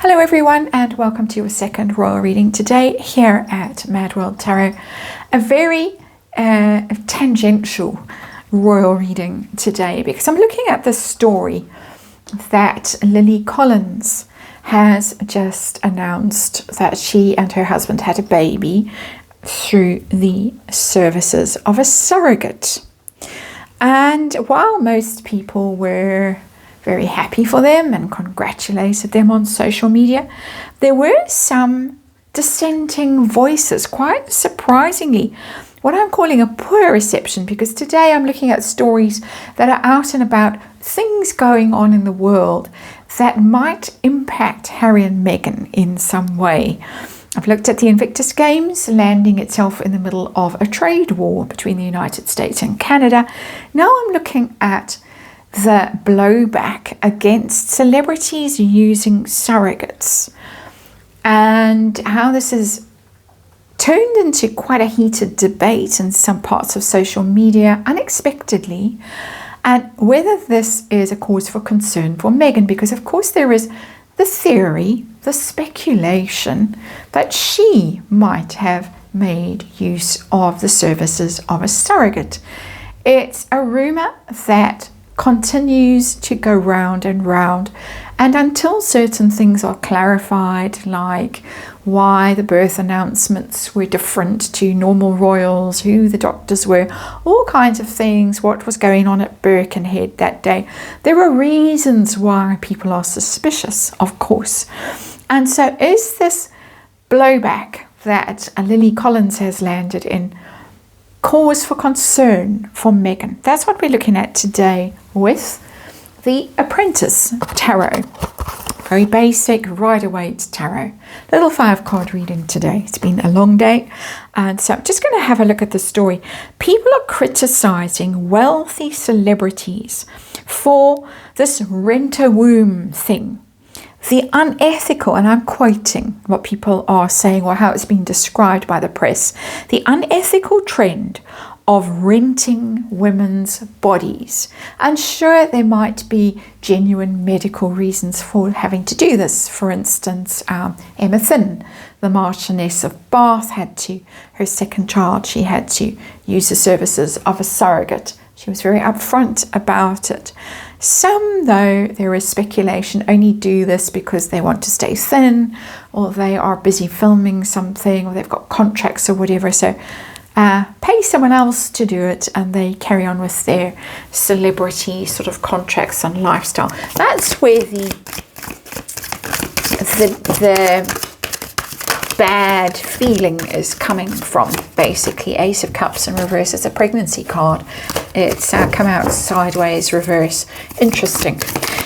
Hello everyone, and welcome to your second royal reading today here at MadWorldTarot. A very tangential royal reading today because I'm looking at the story that Lily Collins has just announced that she and her husband had a baby through the services of a surrogate. And while most people were very happy for them and congratulated them on social media, there were some dissenting voices, quite surprisingly, what I'm calling a poor reception, because today I'm looking at stories that are out and about, things going on in the world that might impact Harry and Meghan in some way. I've looked at the Invictus Games landing itself in the middle of a trade war between the United States and Canada. Now I'm looking at the blowback against celebrities using surrogates and how this has turned into quite a heated debate in some parts of social media unexpectedly, and whether this is a cause for concern for Meghan, because of course there is the theory, the speculation that she might have made use of the services of a surrogate. It's a rumor that continues to go round and round, and until certain things are clarified, like why the birth announcements were different to normal royals, who the doctors were, all kinds of things, what was going on at Birkenhead that day, there are reasons why people are suspicious, of course. And so is this blowback that Lily Collins has landed in cause for concern for Meghan? That's what we're looking at today with the Apprentice Tarot. Very basic Rider-Waite Tarot. Little 5-card reading today. It's been a long day, and so I'm just going to have a look at the story. People are criticizing wealthy celebrities for this rent-a-womb thing. The unethical, and I'm quoting what people are saying or how it's been described by the press, the unethical trend of renting women's bodies. And sure, there might be genuine medical reasons for having to do this. For instance, Emma Finn, the Marchioness of Bath, her second child, she had to use the services of a surrogate. She was very upfront about it. Some, though, there is speculation, only do this because they want to stay thin, or they are busy filming something, or they've got contracts or whatever. So pay someone else to do it, and they carry on with their celebrity sort of contracts and lifestyle. That's where the bad feeling is coming from, basically. Ace of Cups in reverse is a pregnancy card. It's come out sideways, reverse. Interesting.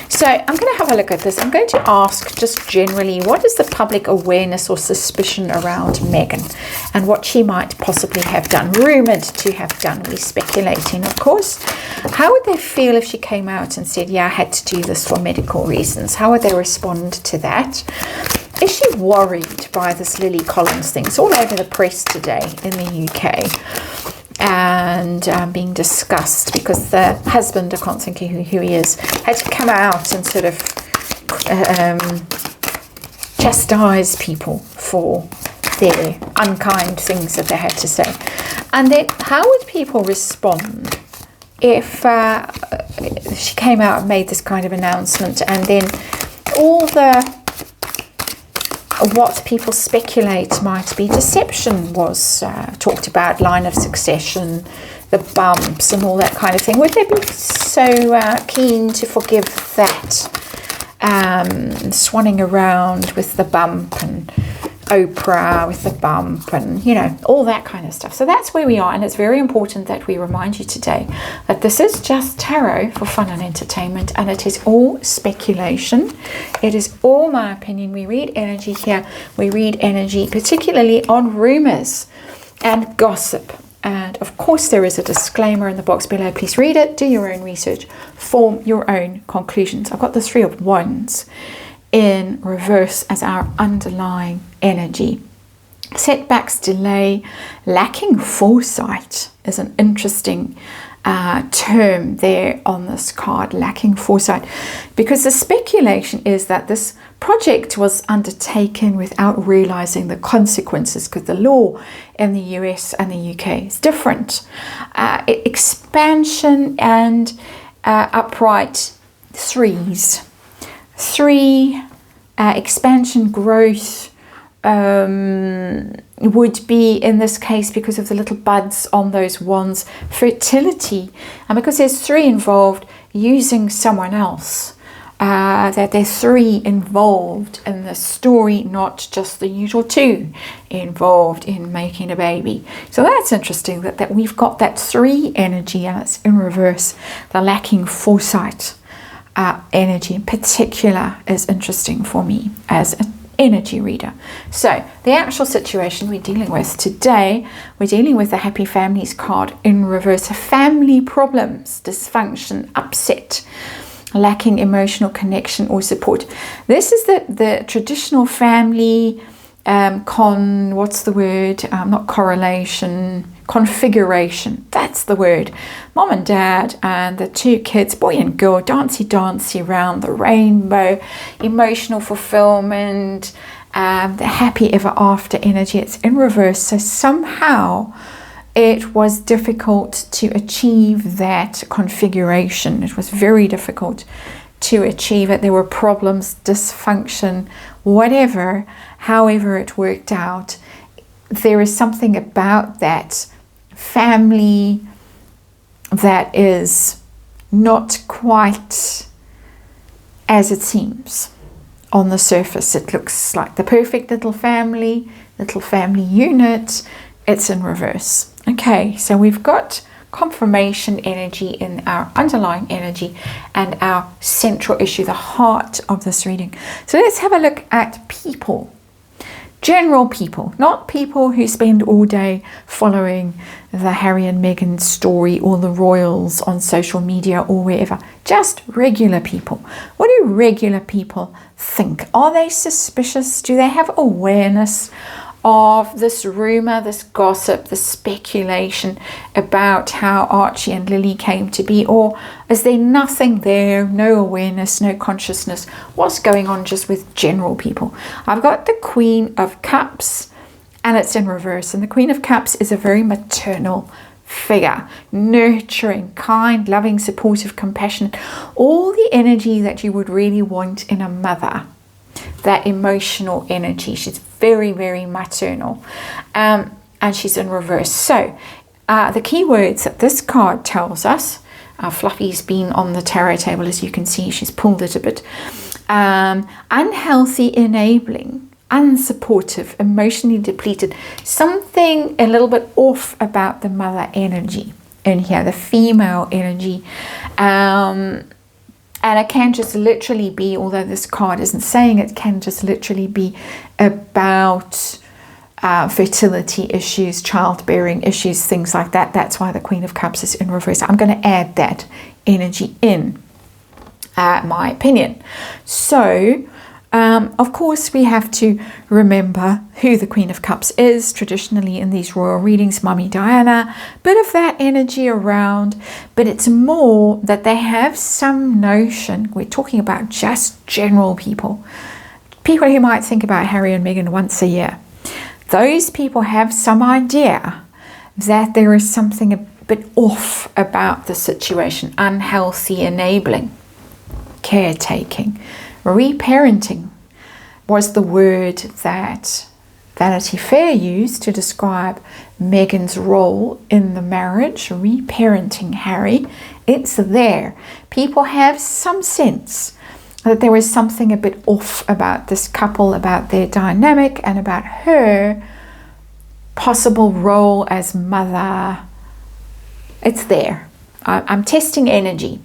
So I'm going to have a look at this. I'm going to ask just generally, what is the public awareness or suspicion around Meghan and what she might possibly have done, rumoured to have done? We're speculating, of course. How would they feel if she came out and said, yeah, I had to do this for medical reasons? How would they respond to that? Is she worried by this Lily Collins thing? It's all over the press today in the UK. And being discussed because the husband, I can't think who he is, had to come out and sort of chastise people for their unkind things that they had to say. And then how would people respond if she came out and made this kind of announcement, and then all what people speculate might be deception was talked about, line of succession, the bumps and all that kind of thing? Would they be so keen to forgive that? Swanning around with the bump, and Oprah with the bump, and all that kind of stuff. So that's where we are, and it's very important that we remind you today that this is just tarot for fun and entertainment, and it is all speculation. It is all my opinion. We read energy here. We read energy particularly on rumors and gossip. And of course there is a disclaimer in the box below. Please read it, do your own research, form your own conclusions. I've got the 3 of Wands in reverse as our underlying energy. Setbacks, delay, lacking foresight is an interesting term there on this card, lacking foresight, because the speculation is that this project was undertaken without realizing the consequences, because the law in the US and the UK is different. Expansion and upright threes. Three, expansion, growth, would be in this case, because of the little buds on those wands, fertility, and because there's three involved, using someone else, that there's three involved in the story, not just the usual two involved in making a baby. So that's interesting, that we've got that three energy, and it's in reverse. The lacking foresight energy in particular is interesting for me as an energy reader. So the actual situation we're dealing with today, we're dealing with the Happy Families card in reverse. Family problems, dysfunction, upset, lacking emotional connection or support. This is the traditional family configuration. That's the word. Mom and dad and the two kids, boy and girl, dancey around the rainbow, emotional fulfillment, the happy ever after energy. It's in reverse. So somehow it was difficult to achieve that configuration. It was very difficult to achieve it. There were problems, dysfunction, whatever, however it worked out. There is something about that family that is not quite as it seems on the surface. It looks like the perfect little family unit. It's in reverse. Okay, so we've got confirmation energy in our underlying energy and our central issue, the heart of this reading. So let's have a look at people. General people, not people who spend all day following the Harry and Meghan story or the royals on social media or wherever. Just regular people. What do regular people think? Are they suspicious? Do they have awareness of this rumor, this gossip, this speculation about how Archie and Lily came to be? Or is there nothing there, no awareness, no consciousness? What's going on just with general people? I've got the Queen of Cups and it's in reverse. And the Queen of Cups is a very maternal figure, nurturing, kind, loving, supportive, compassionate, all the energy that you would really want in a mother. That emotional energy. She's very, very maternal, and she's in reverse. So the key words that this card tells us, Fluffy's been on the tarot table, as you can see, she's pulled it a bit. Unhealthy, enabling, unsupportive, emotionally depleted. Something a little bit off about the mother energy in here, the female energy. And it can just literally be, although this card isn't saying it, can just literally be about fertility issues, childbearing issues, things like that. That's why the Queen of Cups is in reverse. I'm going to add that energy in, my opinion. So, of course, we have to remember who the Queen of Cups is. Traditionally in these royal readings, Mummy Diana, bit of that energy around, but it's more that they have some notion. We're talking about just general people who might think about Harry and Meghan once a year. Those people have some idea that there is something a bit off about the situation. Unhealthy, enabling, caretaking. Reparenting was the word that Vanity Fair used to describe Meghan's role in the marriage. Reparenting Harry. It's there. People have some sense that there is something a bit off about this couple, about their dynamic, and about her possible role as mother. It's there. I'm testing energy.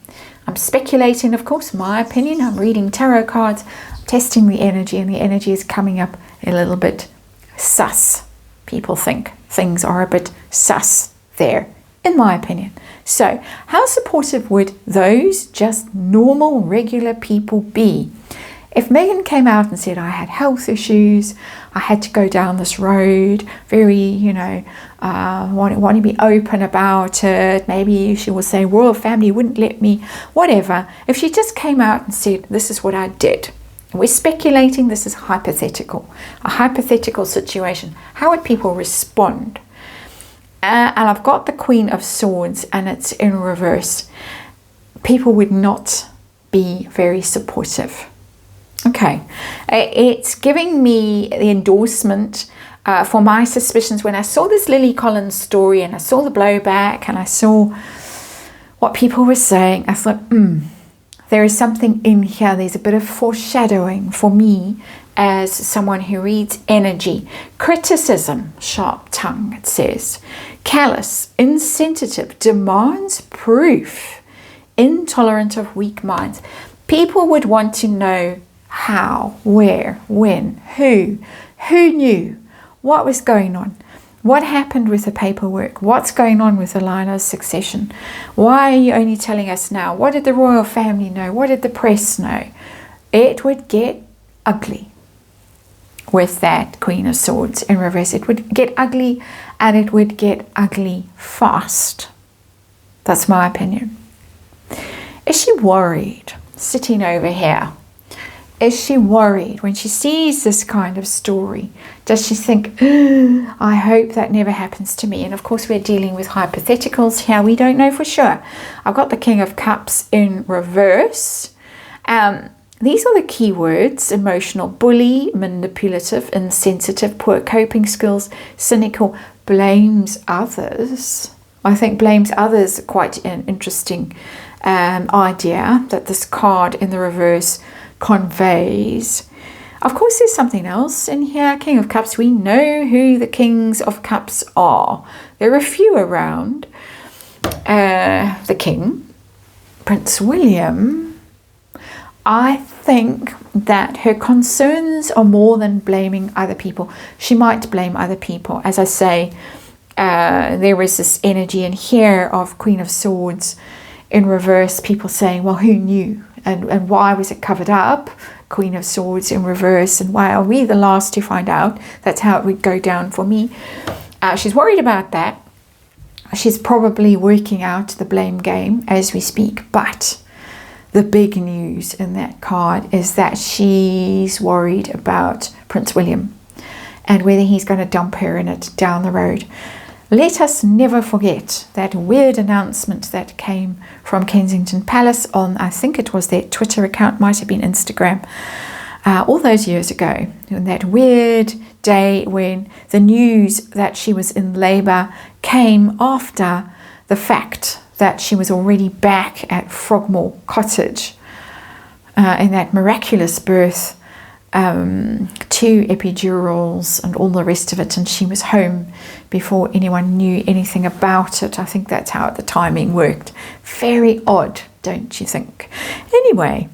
I'm speculating, of course, my opinion. I'm reading tarot cards, testing the energy, and the energy is coming up a little bit sus. People think things are a bit sus there, in my opinion. So, how supportive would those just normal, regular people be If Meghan came out and said, I had health issues, I had to go down this road, very, want to be open about it, maybe she will say royal family wouldn't let me, whatever. If she just came out and said, this is what I did, we're speculating, this is hypothetical, a hypothetical situation, how would people respond? And I've got the Queen of Swords and it's in reverse. People would not be very supportive. Okay, it's giving me the endorsement for my suspicions. When I saw this Lily Collins story and I saw the blowback and I saw what people were saying, I thought, there is something in here. There's a bit of foreshadowing for me as someone who reads energy. Criticism, sharp tongue, it says. Callous, insensitive, demands proof, intolerant of weak minds. People would want to know how, where, when, who knew, what was going on, what happened with the paperwork, what's going on with the line of succession, why are you only telling us now, what did the royal family know, what did the press know. It would get ugly with that Queen of Swords in reverse. It would get ugly, and it would get ugly fast. That's my opinion. Is she worried sitting over here? Is she worried when she sees this kind of story? Does she think, I hope that never happens to me? And of course, we're dealing with hypotheticals here. We don't know for sure. I've got the King of Cups in reverse. These are the key words: emotional, bully, manipulative, insensitive, poor coping skills, cynical, blames others. I think blames others quite an interesting idea that this card in the reverse conveys. Of course, there's something else in here. King of Cups, we know who the Kings of Cups are. There are a few around. The King, Prince William. I think that her concerns are more than blaming other people. She might blame other people. As I say, there is this energy in here of Queen of Swords in reverse, people saying, well, who knew? And why was it covered up? Queen of Swords in reverse, and why are we the last to find out? That's how it would go down for me. She's worried about that. She's probably working out the blame game as we speak. But the big news in that card is that she's worried about Prince William and whether he's going to dump her in it down the road. Let us never forget that weird announcement that came from Kensington Palace on, I think it was their Twitter account, might have been Instagram, all those years ago. On that weird day when the news that she was in labour came after the fact that she was already back at Frogmore Cottage in that miraculous birth, 2 epidurals and all the rest of it, and she was home before anyone knew anything about it. I think that's how the timing worked. Very odd, don't you think? Anyway,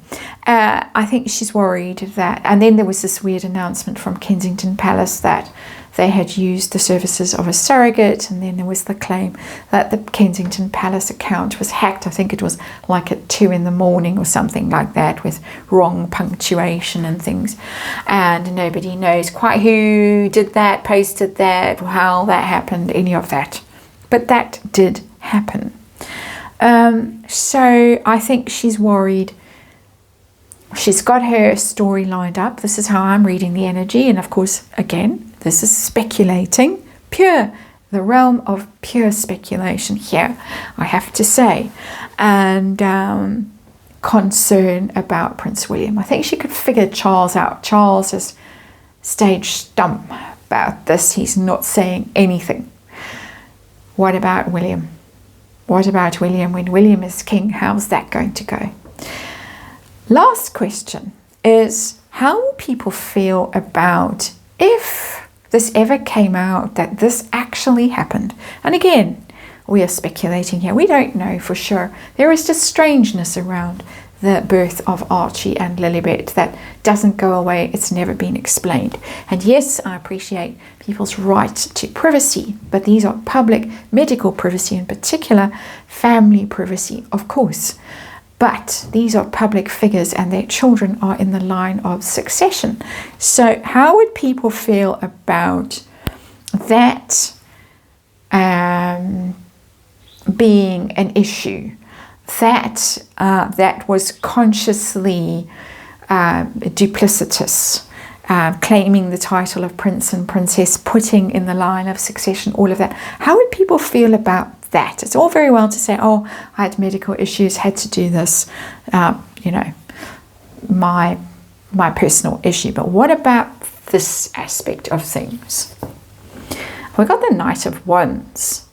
I think she's worried that, and then there was this weird announcement from Kensington Palace that they had used the services of a surrogate, and then there was the claim that the Kensington Palace account was hacked. I think it was like at 2 in the morning or something like that, with wrong punctuation and things, and nobody knows quite who did that, posted that, how that happened, any of that, but that did happen. So I think she's worried. She's got her story lined up. This is how I'm reading the energy, and of course, again, this is speculating, the realm of pure speculation here, I have to say, and concern about Prince William. I think she could figure Charles out. Charles is stage stump about this. He's not saying anything. What about William? What about William when William is king? How's that going to go? Last question is, how will people feel about if this ever came out that this actually happened? And again, we are speculating here. We don't know for sure. There is just strangeness around the birth of Archie and Lilibet that doesn't go away. It's never been explained. And yes, I appreciate people's right to privacy, but these are public medical privacy, in particular family privacy, of course. But these are public figures and their children are in the line of succession. So how would people feel about that being an issue? That was consciously duplicitous, claiming the title of prince and princess, putting in the line of succession, all of that. How would people feel about that? It's all very well to say, oh, I had medical issues, had to do this, you know, my personal issue. But what about this aspect of things? We got the Knight of Wands,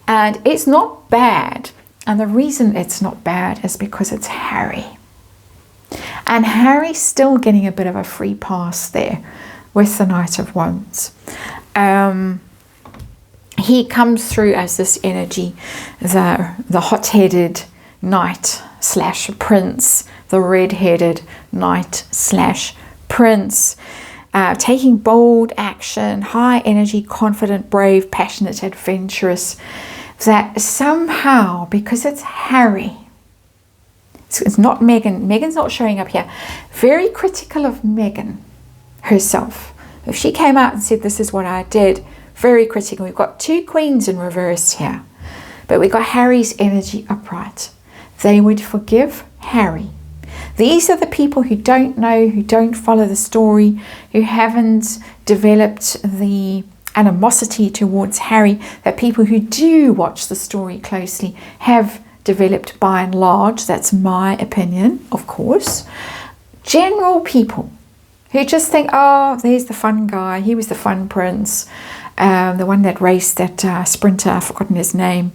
and it's not bad. And the reason it's not bad is because it's Harry. And Harry's still getting a bit of a free pass there with the Knight of Wands. He comes through as this energy, the hot-headed knight slash prince, the red-headed knight slash prince, taking bold action, high energy, confident, brave, passionate, adventurous. That somehow, because it's Harry, so it's not Meghan. Meghan's not showing up here. Very critical of Meghan herself. If she came out and said, this is what I did, very critical. We've got two queens in reverse here. But we've got Harry's energy upright. They would forgive Harry. These are the people who don't know, who don't follow the story, who haven't developed the animosity towards Harry, that people who do watch the story closely have developed by and large. That's my opinion, of course. General people who just think, oh, there's the fun guy, he was the fun prince, the one that raced that sprinter, I've forgotten his name,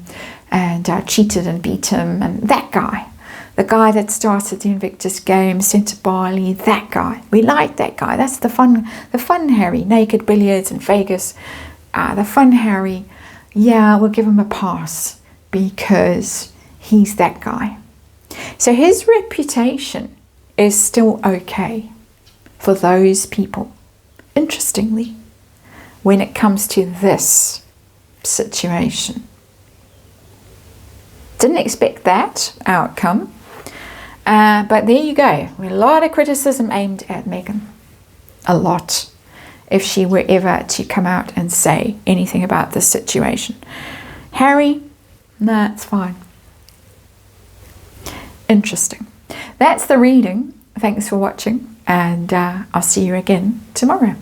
and cheated and beat him, and that guy. The guy that started the Invictus Games, sent to Bali, that guy. We like that guy. That's the fun Harry. Naked billiards in Vegas. The fun Harry. Yeah, we'll give him a pass because he's that guy. So his reputation is still okay for those people. Interestingly, when it comes to this situation. Didn't expect that outcome. But there you go. A lot of criticism aimed at Meghan. A lot. If she were ever to come out and say anything about this situation. Harry, nah, it's fine. Interesting. That's the reading. Thanks for watching. And I'll see you again tomorrow.